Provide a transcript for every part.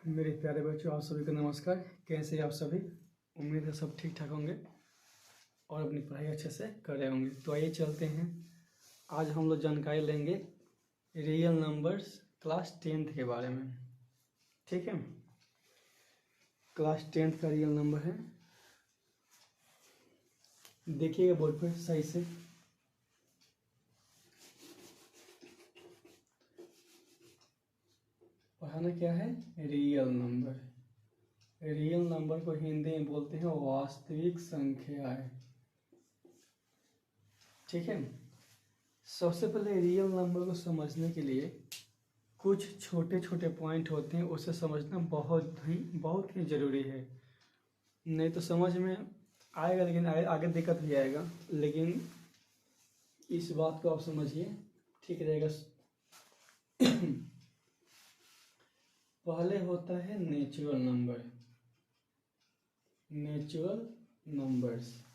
मेरे प्यारे बच्चों, आप सभी को नमस्कार। कैसे आप सभी? उम्मीद है सब ठीक ठाक होंगे और अपनी पढ़ाई अच्छे से कर रहे होंगे। तो आइए चलते हैं। आज हम लोग जानकारी लेंगे रियल नंबर्स क्लास 10th के बारे में। ठीक है, क्लास 10th का रियल नंबर है। देखिएगा बोर्ड पर सही से। पढ़ाना क्या है? Real number. रियल नंबर को हिंदी में बोलते हैं वास्तविक संख्याएं। ठीक है, सबसे पहले रियल नंबर को समझने के लिए कुछ छोटे छोटे पॉइंट होते हैं, उसे समझना बहुत ही ज़रूरी है। नहीं तो समझ में आएगा लेकिन आगे दिक्कत हो जाएगा। लेकिन इस बात को आप समझिए, ठीक रहेगा। पहले होता है natural number. Natural numbers,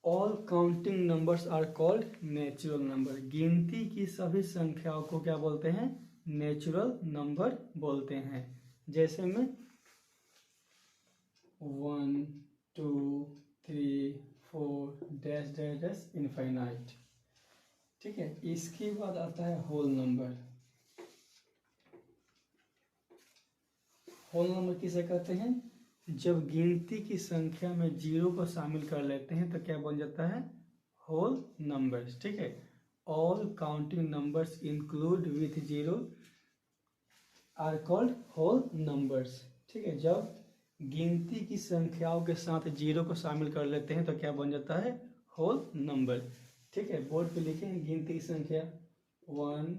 all counting numbers are called natural number. गिनती की सभी संख्याओं को क्या बोलते हैं? नेचुरल नंबर बोलते हैं। जैसे में 1 2 3 4 डैश डैश डैश इनफाइनाइट। ठीक है, इसके बाद आता है होल नंबर। होल नंबर किसे कहते हैं? जब गिनती की संख्या में जीरो को शामिल कर लेते हैं तो क्या बन जाता है? Whole numbers. ठीक है, all counting numbers include with zero are called whole numbers. ठीक है, जब गिनती की संख्याओं के साथ जीरो को शामिल कर लेते हैं तो क्या बन जाता है? Whole number. ठीक है, बोर्ड पे लिखें गिनती की संख्या 1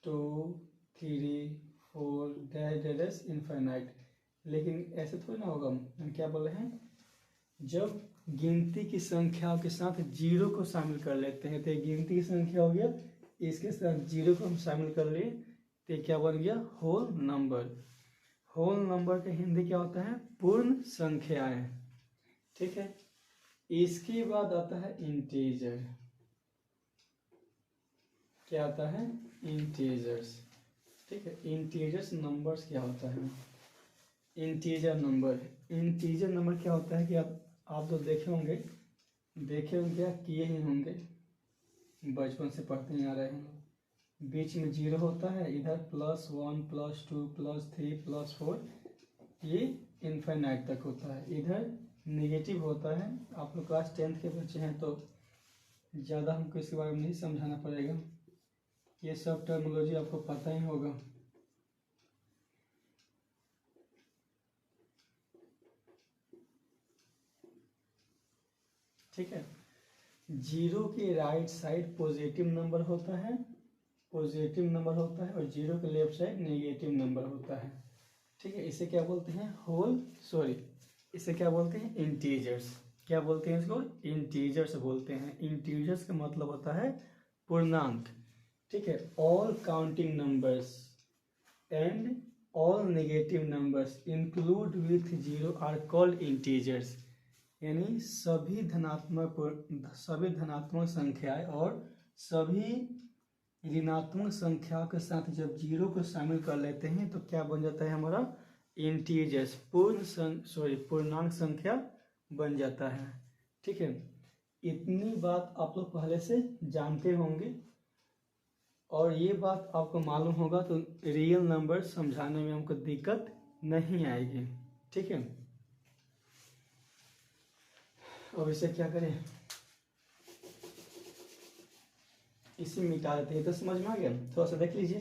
2 3 4 डैश डैश इनफाइनाइट। लेकिन ऐसे थोड़ी ना होगा। हम क्या बोल रहे हैं? जब गिनती की संख्याओं के साथ जीरो को शामिल कर लेते हैं तो ये गिनती की संख्या हो गया, इसके साथ जीरो को हम शामिल कर लिए तो क्या बन गया? Whole number. होल नंबर का हिंदी क्या होता है? पूर्ण संख्याएं। ठीक है, इसके बाद आता है इंटीजर। क्या आता है? इंटीजर्स। ठीक है, इंटीजर्स नंबर्स क्या होता है? Integer number. इंटीजर नंबर क्या होता है कि आप तो देखे होंगे या किए ही होंगे, बचपन से पढ़ते ही आ रहे हैं। बीच में जीरो होता है, इधर +1 +2 +3 +4, ये इनफाइनाइट तक होता है। इधर नेगेटिव होता है। आप लोग क्लास 10th के बच्चे हैं तो ज़्यादा हमको इसके बारे में नहीं समझाना पड़ेगा, ये सब टर्मिनोलॉजी आपको पता ही होगा। ठीक है, जीरो के राइट साइड पॉजिटिव नंबर होता है, और जीरो के लेफ्ट साइड नेगेटिव नंबर होता है। ठीक है, इसे क्या बोलते हैं? इसे क्या बोलते हैं? इंटीजर्स। क्या बोलते हैं इसको? इंटीजर्स बोलते हैं। इंटीजर्स का मतलब होता है पूर्णांक। ठीक है, all counting numbers and all negative numbers include with zero are called integers. यानी सभी धनात्मक संख्याएं और सभी ऋणात्मक संख्याओं के साथ जब जीरो को शामिल कर लेते हैं तो क्या बन जाता है हमारा? इंटीजर्स। पूर्णांक संख्या बन जाता है। ठीक है, इतनी बात आप लोग पहले से जानते होंगे और ये बात आपको मालूम होगा तो रियल नंबर समझाने में हमको दिक्कत नहीं आएगी। ठीक है, अब इसे क्या करें? इसे मिटा देते हैं तो समझ में आ गया। थोड़ा सा देख लीजिए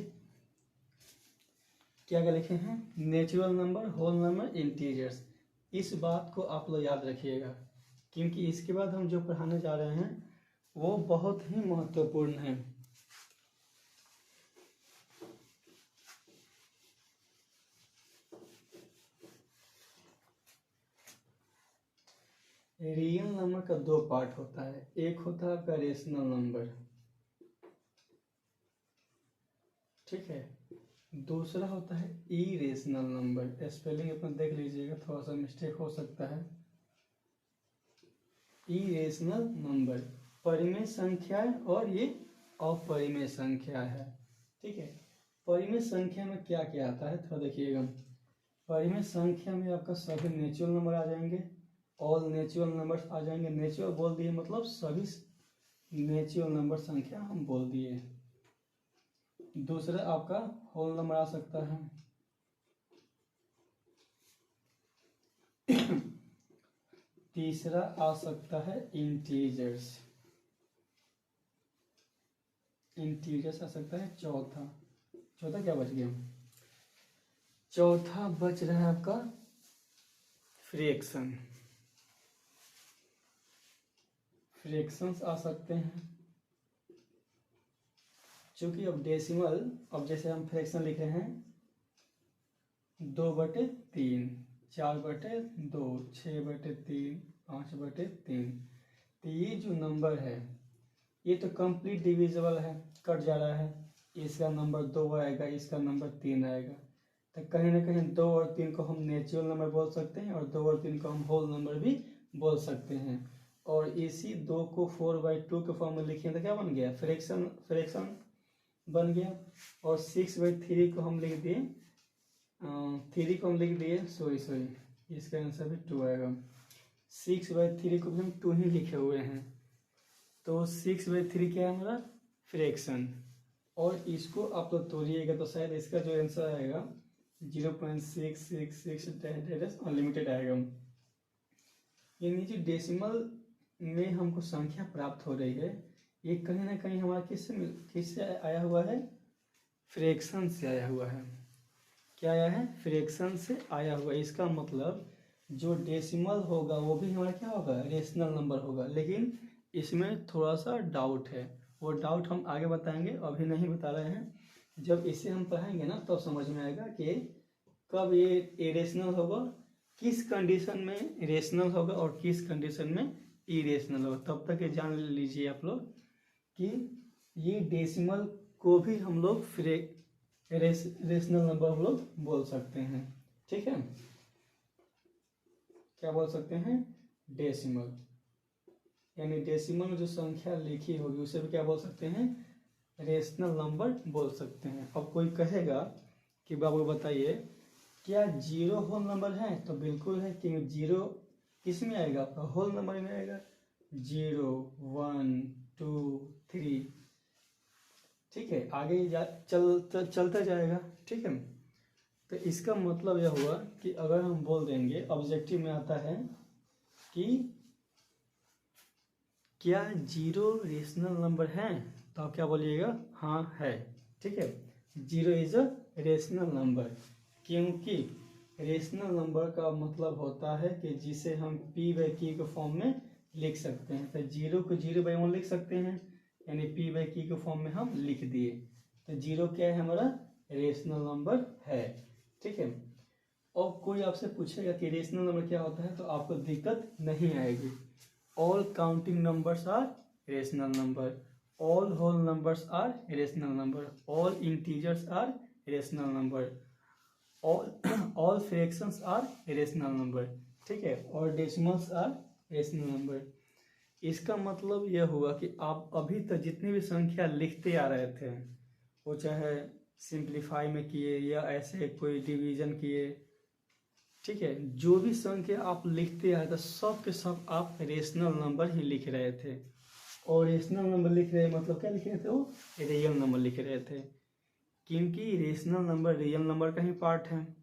क्या क्या लिखे हैं? Natural number, whole number, integers. इस बात को आप लोग याद रखिएगा क्योंकि इसके बाद हम जो पढ़ाने जा रहे हैं वो बहुत ही महत्वपूर्ण है। रियल नंबर का दो पार्ट होता है। एक होता है आपका रेशनल नंबर, ठीक है, दूसरा होता है इरेशनल नंबर। स्पेलिंग अपना देख लीजिएगा, थोड़ा सा मिस्टेक हो सकता है। इरेशनल नंबर परिमेय संख्या है और ये अपरिमेय संख्या है। ठीक है, परिमेय संख्या में क्या क्या आता है थोड़ा देखिएगा। परिमेय संख्या में आपका सभी नेचुरल नंबर आ जाएंगे, ऑल नेचुरल नंबर्स आ जाएंगे। नेचुरल बोल दिए मतलब सभी नेचुरल नंबर संख्या हम बोल दिए। दूसरा आपका होल नंबर आ सकता है। तीसरा आ सकता है इंटीजर्स, इंटीजर्स आ सकता है। चौथा क्या बच गया? चौथा बच रहा है आपका फ्रैक्शन, फ्रैक्शंस आ सकते हैं। चूंकि अब डेसिमल, अब जैसे हम फ्रैक्शन लिख रहे हैं 2/3, 4/2, 6/3, 5/3, तो ये जो नंबर है ये तो कंप्लीट डिविजिबल है, कट जा रहा है। इसका नंबर 2 आएगा, इसका नंबर 3 आएगा, तो कहीं ना कहीं 2 और 3 को हम नेचुरल नंबर बोल सकते हैं और 2 और 3 को हम होल नंबर भी बोल सकते हैं। और इसी 2 को 4/2 के फॉर्म में लिखें तो क्या बन गया? फ्रैक्शन बन गया। और 6/3 को हम लिख दिए, 3 को हम लिख दिए, सॉरी इसका आंसर भी 2 आएगा। 6/3 को भी हम 2 ही लिखे हुए हैं, तो 6/3 क्या है हमारा? फ्रैक्शन। और इसको आप लोग तोड़िएगा तो शायद इसका जो आंसर आएगा 0.666 अनलिमिटेड आएगा। यानी जो डेसिमल में हमको संख्या प्राप्त हो रही है ये कहीं ना कहीं हमारा किससे आया हुआ है? फ्रैक्शन से आया हुआ है। क्या आया है? फ्रैक्शन से आया हुआ है। इसका मतलब जो डेसिमल होगा वो भी हमारा क्या होगा? रेशनल नंबर होगा। लेकिन इसमें थोड़ा सा डाउट है, वो डाउट हम आगे बताएंगे, अभी नहीं बता रहे हैं। जब इसे हम पढ़ाएंगे ना तब तो समझ में आएगा कि कब ये इरेशनल होगा, किस कंडीशन में रेशनल होगा और किस कंडीशन में इरेशनल होगा। तब तक ये जान लीजिए आप लोग कि ये डेसिमल को भी हम लोग रेशनल नंबर हम लोग बोल सकते हैं। ठीक है, क्या बोल सकते हैं? डेसिमल। यानी डेसिमल में जो संख्या लिखी होगी उसे भी क्या बोल सकते हैं? रेशनल नंबर बोल सकते हैं। अब कोई कहेगा कि बाबू बताइए क्या 0 होल नंबर है? तो बिल्कुल है, क्योंकि 0 किस में आएगा? आपका होल नंबर में आएगा। 0, 1, 2, 3, ठीक है, आगे चलता जाएगा। ठीक है, तो इसका मतलब यह हुआ कि अगर हम बोल देंगे, ऑब्जेक्टिव में आता है कि क्या 0 रेशनल नंबर है, तो आप क्या बोलिएगा? हाँ है। ठीक है, 0 इज अ रेशनल नंबर, क्योंकि रेशनल नंबर का मतलब होता है कि जिसे हम p/q के फॉर्म में लिख सकते हैं। तो 0 को 0/1 लिख सकते हैं, यानी p/q के फॉर्म में हम लिख दिए। तो 0 क्या है? हमारा रेशनल नंबर है। ठीक है, और कोई आपसे पूछेगा कि रेशनल नंबर क्या होता है, तो आपको दिक्कत नहीं आएगी। All counting numbers are rational number. All whole numbers are rational number. All integers are rational number. all fractions are rational number. ठीक है, और decimals are rational number. इसका मतलब यह हुआ कि आप अभी तक जितनी भी संख्या लिखते आ रहे थे, वो चाहे सिंप्लीफाई में किए या ऐसे कोई डिवीजन किए, ठीक है, जो भी संख्या आप लिखते आए थे सब के सब आप रेशनल नंबर ही लिख रहे थे। और रेशनल नंबर लिख रहे मतलब क्या लिख रहे थे? वो रियल नंबर लिख रहे थे, क्योंकि रेशनल नंबर रियल नंबर का ही पार्ट है।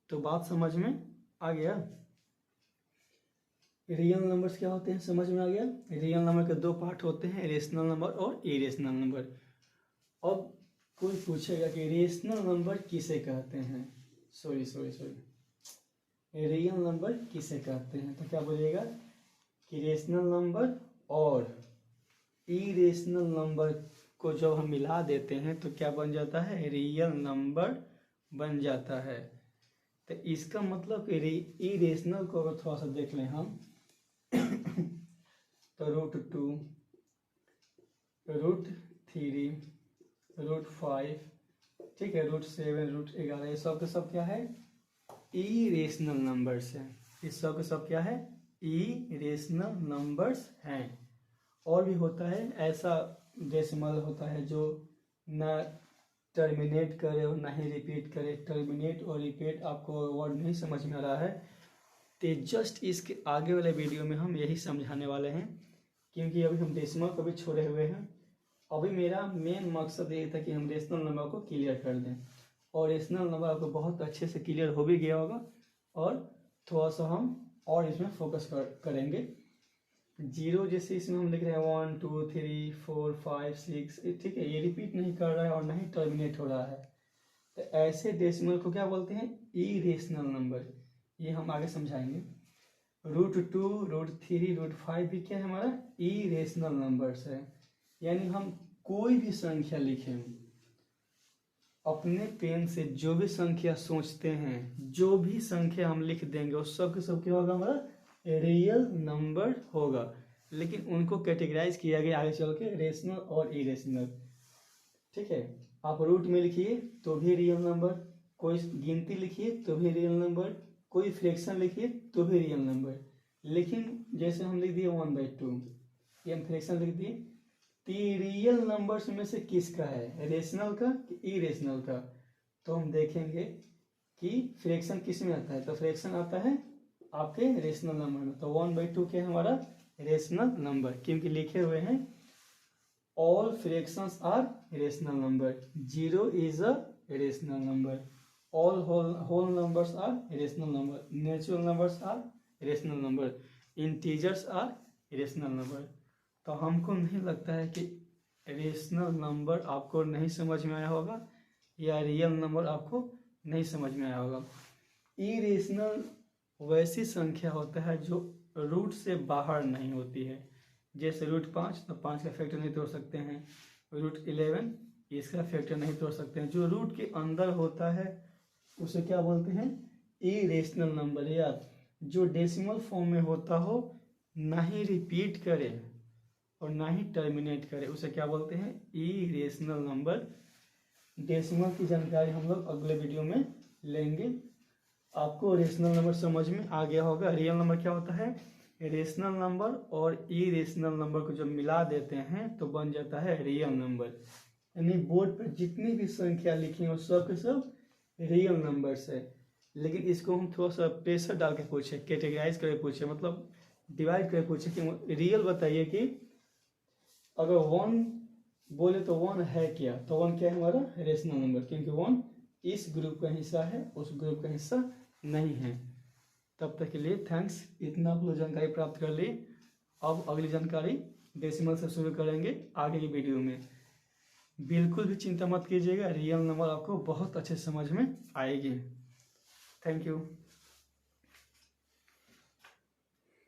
तो बात समझ में आ गया? रियल नंबर्स क्या होते हैं समझ में आ गया? रियल नंबर के 2 पार्ट होते हैं, रेशनल नंबर और इरेशनल नंबर। अब कोई पूछेगा कि रेशनल नंबर किसे कहते हैं? सॉरी रियल नंबर किसे कहते हैं? तो क्या बोलिएगा कि रेशनल नंबर और इरेशनल नंबर को जब हम मिला देते हैं तो क्या बन जाता है? रियल नंबर बन जाता है। तो इसका मतलब कि इरेशनल को अगर थोड़ा सा देख लें हम तो √2, √3, √5, ठीक है, √7, √11, ये सब के सब क्या है? इरेशनल नंबर्स हैं। इस सब के सब क्या है? इरेशनल नंबर्स हैं। और भी होता है ऐसा डेसिमल होता है जो न टर्मिनेट करे और ना ही रिपीट करे। टर्मिनेट और रिपीट आपको वर्ड नहीं समझ में आ रहा है तो जस्ट इसके आगे वाले वीडियो में हम यही समझाने वाले हैं, क्योंकि अभी हम डेसिमल को भी छोड़े हुए हैं। अभी मेरा मेन मकसद ये था कि हम रेशनल नंबर को क्लियर कर दें, और रेशनल नंबर आपको बहुत अच्छे से क्लियर हो भी गया होगा, और थोड़ा सा हम और इसमें फोकस करेंगे। जीरो जैसे इसमें हम लिख रहे हैं 1 2 3 4 5 6, ठीक है, ये रिपीट नहीं कर रहा है और ना ही टर्मिनेट हो रहा है, तो ऐसे डेसिमल को क्या बोलते हैं? Irrational number. ये हम आगे समझाएंगे। √2 √3 √5 भी क्या है? हमारा इरेशनल नंबर्स है। यानी हम कोई भी संख्या लिखें, अपने पेन से जो भी संख्या सोचते हैं, जो भी संख्या हम लिख देंगे वो सब के सब क्या होगा? हमारा रियल नंबर होगा। लेकिन उनको कैटेगराइज किया गया आगे चल के रेशनल और इरेशनल। ठीक है, आप रूट में लिखिए तो भी रियल नंबर, कोई गिनती लिखिए तो भी रियल नंबर, कोई फ्रैक्शन लिखिए तो भी रियल नंबर। लेकिन जैसे हम लिख दिए 1/2, ये हम फ्रैक्शन लिख दिए, तो ये रियल नंबर्स में से किसका है? रेशनल का कि इरेशनल का? तो हम देखेंगे कि फ्रैक्शन किस में आता है। तो फ्रैक्शन आता है आपके रेशनल नंबर में। तो 1/2 क्या है? हमारा रेशनल नंबर, क्योंकि लिखे हुए हैं all fractions are rational number, 0 is a rational number, all whole numbers are rational number, natural numbers are rational number, integers are rational number. तो हमको नहीं लगता है कि रेशनल नंबर आपको नहीं समझ में आया होगा या रियल नंबर आपको नहीं समझ में आया होगा। इरेशनल वैसी संख्या होता है जो रूट से बाहर नहीं होती है। जैसे √5, तो 5 का फैक्टर नहीं तोड़ सकते हैं। √11 इसका फैक्टर नहीं तोड़ सकते हैं। जो रूट के अंदर होता है उसे क्या बोलते हैं? Irrational number. या जो डेसिमल फॉर्म में होता हो, ना ही रिपीट करे और ना ही टर्मिनेट करे, उसे क्या बोलते हैं? Irrational number. डेसिमल की जानकारी हम लोग अगले वीडियो में लेंगे। आपको रेशनल नंबर समझ में आ गया होगा। रियल नंबर क्या होता है? रेशनल नंबर और इरेशनल नंबर को जब मिला देते हैं तो बन जाता है रियल नंबर। यानी बोर्ड पर जितनी भी संख्या लिखी है वो सब के सब रियल नंबर्स है। लेकिन इसको हम थोड़ा सा प्रेशर डाल के पूछे, कैटेगराइज करके पूछे, मतलब डिवाइड करके पूछे कि रियल बताइए कि अगर 1 बोले तो 1 है क्या? तो 1 क्या है? हमारा रेशनल नंबर, क्योंकि 1 इस ग्रुप का हिस्सा है, उस ग्रुप का हिस्सा नहीं है। तब तक के लिए थैंक्स। इतना आप लोग जानकारी प्राप्त कर ली। अब अगली जानकारी डेसिमल से शुरू करेंगे आगे की वीडियो में। बिल्कुल भी चिंता मत कीजिएगा, रियल नंबर आपको बहुत अच्छे समझ में आएगी। Thank you.